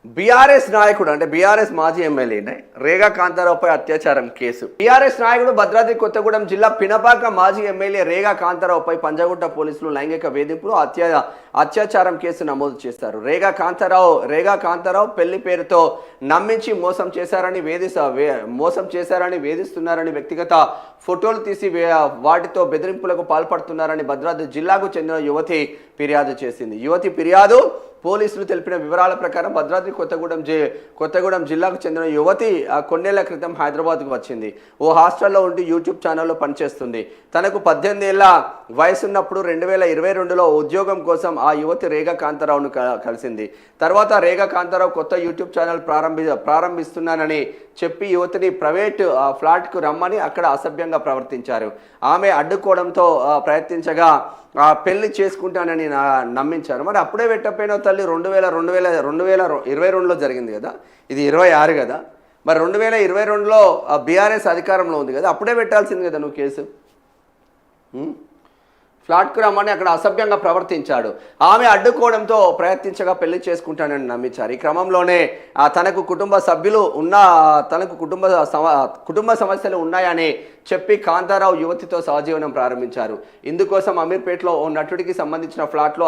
BRS నాయకుడు అంటే BRS మాజీ ఎమ్మెల్యే రేగా కాంతారావుపై అత్యాచారం కేసు. బీఆర్ఎస్ నాయకుడు భద్రాద్రి కొత్తగూడెం జిల్లా పినపాక మాజీ ఎమ్మెల్యే రేగా కాంతారావుపై పంజాగుట్ట పోలీసులు లైంగిక వేధింపులు అత్యాచారం కేసు నమోదు చేశారు. రేగా కాంతారావు పెళ్లి పేరుతో నమ్మించి మోసం చేశారని వేధిస్తున్నారని వ్యక్తిగత ఫోటోలు తీసి వాటితో బెదిరింపులకు పాల్పడుతున్నారని భద్రాద్రి జిల్లాకు చెందిన యువతి ఫిర్యాదు చేసింది. యువతి ఫిర్యాదు పోలీసులు తెలిపిన వివరాల ప్రకారం భద్రాద్రి కొత్తగూడెం జిల్లాకు చెందిన యువతి కొన్నేళ్ల క్రితం హైదరాబాద్కు వచ్చింది. ఓ హాస్టల్లో ఉండి యూట్యూబ్ ఛానల్లో పనిచేస్తుంది. తనకు 18 ఏళ్ల వయసున్నప్పుడు 2022లో ఉద్యోగం కోసం ఆ యువతి రేగా కాంతారావును కలిసింది. తర్వాత రేగా కాంతారావు కొత్త యూట్యూబ్ ఛానల్ ప్రారంభిస్తున్నానని చెప్పి యువతిని ప్రైవేట్ ఫ్లాట్కు రమ్మని అక్కడ అసభ్యంగా ప్రవర్తించారు. ఆమె అడ్డుకోవడంతో ప్రయత్నించగా పెళ్లి చేసుకుంటానని నమ్మించారు. మరి అప్పుడే పెట్టపోయిన తల్లి 2022లో జరిగింది కదా, ఇది 26 కదా, మరి 2022లో బీఆర్ఎస్ అధికారంలో ఉంది కదా, అప్పుడే పెట్టాల్సింది కదా నువ్వు కేసు. ఫ్లాట్కు రమ్మని అక్కడ అసభ్యంగా ప్రవర్తించాడు. ఆమె అడ్డుకోవడంతో ప్రయత్నించగా పెళ్లి చేసుకుంటానని నమ్మించారు. ఈ క్రమంలోనే తనకు కుటుంబ సమస్యలు ఉన్నాయని చెప్పి కాంతారావు యువతితో సహజీవనం ప్రారంభించారు. ఇందుకోసం అమీర్పేటలో ఓ నటుడికి సంబంధించిన ఫ్లాట్లో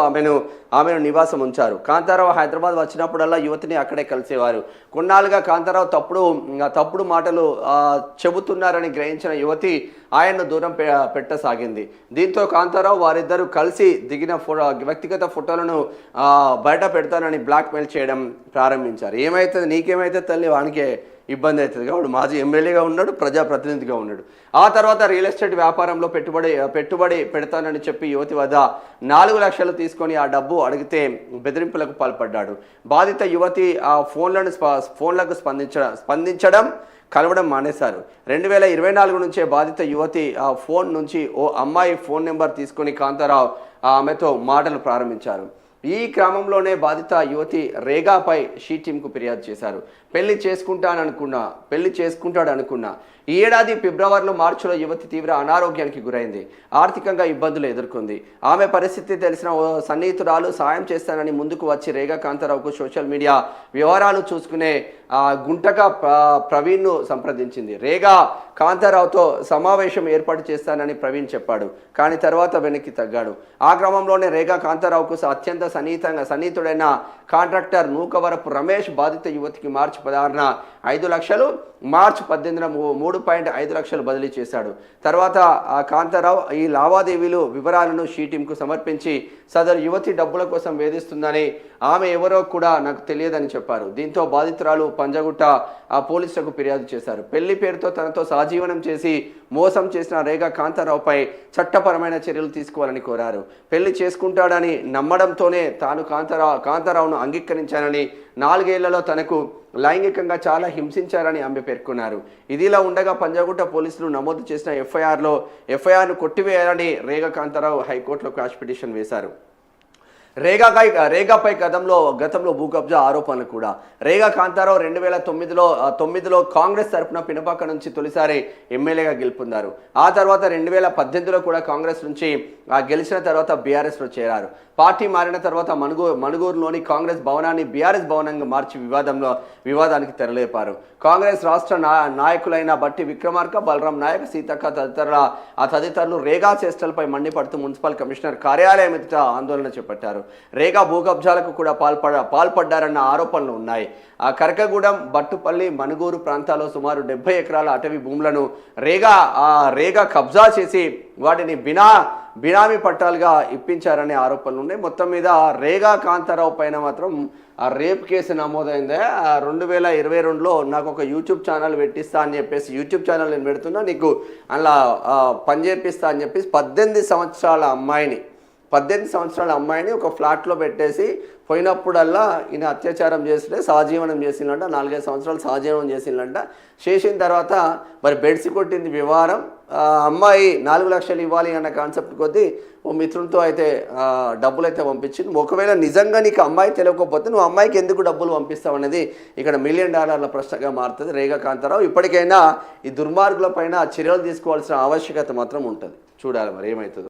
ఆమెను నివాసం ఉంచారు. కాంతారావు హైదరాబాద్ వచ్చినప్పుడల్లా యువతిని అక్కడే కలిసేవారు. కొన్నాళ్ళుగా కాంతారావు తప్పుడు మాటలు చెబుతున్నారని గ్రహించిన యువతి ఆయన్ను దూరం పెట్టసాగింది. దీంతో కాంతారావు వారిద్దరూ కలిసి దిగిన వ్యక్తిగత ఫోటోలను బయట పెడతానని బ్లాక్మెయిల్ చేయడం ప్రారంభించారు. ఏమైతుంది నీకేమైతే తల్లి, వానికే ఇబ్బంది అవుతుంది కాబట్టి మాజీ ఎమ్మెల్యేగా ఉన్నాడు, ప్రజాప్రతినిధిగా ఉన్నాడు. ఆ తర్వాత రియల్ ఎస్టేట్ వ్యాపారంలో పెట్టుబడి పెడతానని చెప్పి యువతి వద్ద 4 లక్షలు తీసుకొని ఆ డబ్బు అడిగితే బెదిరింపులకు పాల్పడ్డాడు. బాధిత యువతి ఆ ఫోన్లకు స్పందించడం కలవడం మానేశారు. 2024 నుంచే బాధిత యువతి ఆ ఫోన్ నుంచి ఓ అమ్మాయి ఫోన్ నెంబర్ తీసుకొని కాంతారావు ఆమెతో మాటలు ప్రారంభించారు. ఈ క్రమంలోనే బాధిత యువతి రేగాపై షీ టీంకు ఫిర్యాదు చేశారు. పెళ్లి చేసుకుంటాడనుకున్నా ఈ ఏడాది మార్చిలో యువతి తీవ్ర అనారోగ్యానికి గురైంది. ఆర్థికంగా ఇబ్బందులు ఎదుర్కొంది. ఆమె పరిస్థితి తెలిసిన ఓ సన్నిహితురాలు సాయం చేస్తానని ముందుకు వచ్చి రేగా కాంతారావుకు సోషల్ మీడియా వ్యవహారాలు చూసుకునే గుంటక ప్రవీణ్ను సంప్రదించింది. రేగా కాంతారావుతో సమావేశం ఏర్పాటు చేస్తానని ప్రవీణ్ చెప్పాడు. కానీ తర్వాత వెనక్కి తగ్గాడు. ఆ క్రమంలోనే రేగా కాంతారావుకు అత్యంత సన్నిహితుడైన కాంట్రాక్టర్ నూకవరపు రమేష్ బాధిత యువతికి మార్చి 16న 5 లక్షలు, మార్చి 18న 3.5 లక్షలు బదిలీ చేశాడు. తర్వాత ఆ కాంతారావు ఈ లావాదేవీలు వివరాలను షీ టీంకు సమర్పించి సదరు యువతి డబ్బుల కోసం వేధిస్తుందని, ఆమె ఎవరో కూడా నాకు తెలియదని చెప్పారు. దీంతో బాధితురాలు పంజగుట్ట పోలీసులకు ఫిర్యాదు చేశారు. పెళ్లి పేరుతో తనతో సహజీవనం చేసి మోసం చేసిన రేగా కాంతారావుపై చట్టపరమైన చర్యలు తీసుకోవాలని కోరారు. పెళ్లి చేసుకుంటాడని నమ్మడంతోనే తాను కాంతారావును అంగీకరించానని, 4 ఏళ్లలో తనకు లైంగికంగా చాలా హింసించారని ఆమె పేర్కొన్నారు. ఇదిలా ఉండగా పంజాగుట్ట పోలీసులు నమోదు చేసిన ఎఫ్ఐఆర్ను కొట్టివేయాలని రేగా కాంతారావు హైకోర్టులో క్వాష్ పిటిషన్ వేశారు. రేగాపై గతంలో భూ కబ్జా ఆరోపణలు కూడా. రేగా కాంతారావు 2009లో కాంగ్రెస్ తరఫున పినపాక నుంచి తొలిసారి ఎమ్మెల్యేగా గెలుపొందారు. ఆ తర్వాత 2018లో కూడా కాంగ్రెస్ నుంచి గెలిచిన తర్వాత బీఆర్ఎస్లో చేరారు. పార్టీ మారిన తర్వాత మణుగూరులోని కాంగ్రెస్ భవనాన్ని బీఆర్ఎస్ భవనంగా మార్చి వివాదానికి తెరలేపారు. కాంగ్రెస్ రాష్ట్ర నాయకులైన బట్టి విక్రమార్క, బలరాం నాయక్, సీతక్క తదితరులు రేగా చేష్టలపై మండిపడుతూ మున్సిపల్ కమిషనర్ కార్యాలయం ఎదుట ఆందోళన చేపట్టారు. రేగా భూ కబ్జాలకు కూడా పాల్పడ్డారన్న ఆరోపణలు ఉన్నాయి. కరకగూడెం, బట్టుపల్లి, మణుగూరు ప్రాంతాల్లో సుమారు 70 ఎకరాల అటవీ భూములను రేగా కబ్జా చేసి వాటిని బినామీ పట్టాలుగా ఇప్పించారనే ఆరోపణలు ఉన్నాయి. మొత్తం మీద రేగా కాంతారావు పైన మాత్రం రేప్ కేసు నమోదైందే. 2022లో నాకు ఒక యూట్యూబ్ ఛానల్ పెట్టిస్తా అని చెప్పేసి, యూట్యూబ్ ఛానల్ నేను పెడుతున్నా, నీకు అలా పని చేపిస్తా అని చెప్పేసి 18 సంవత్సరాల అమ్మాయిని ఒక ఫ్లాట్లో పెట్టేసి పోయినప్పుడల్లా ఈయన అత్యాచారం చేస్తుంటే సహజీవనం చేసిందంట. 4-5 సంవత్సరాలు సహజీవనం చేసిన తర్వాత మరి బెడ్సి కొట్టింది వ్యవహారం. అమ్మాయి 4 లక్షలు ఇవ్వాలి అన్న కాన్సెప్ట్ కొద్దీ ఓ మిత్రులతో అయితే డబ్బులు అయితే పంపించింది. ఒకవేళ నిజంగా నీకు అమ్మాయి తెలియకపోతే నువ్వు అమ్మాయికి ఎందుకు డబ్బులు పంపిస్తావు అనేది ఇక్కడ $1 మిలియన్ ప్రశ్నగా మారుతుంది. రేగా కాంతారావు ఇప్పటికైనా ఈ దుర్మార్గుల పైన చర్యలు తీసుకోవాల్సిన ఆవశ్యకత మాత్రం ఉంటుంది. చూడాలి మరి ఏమవుతుందో.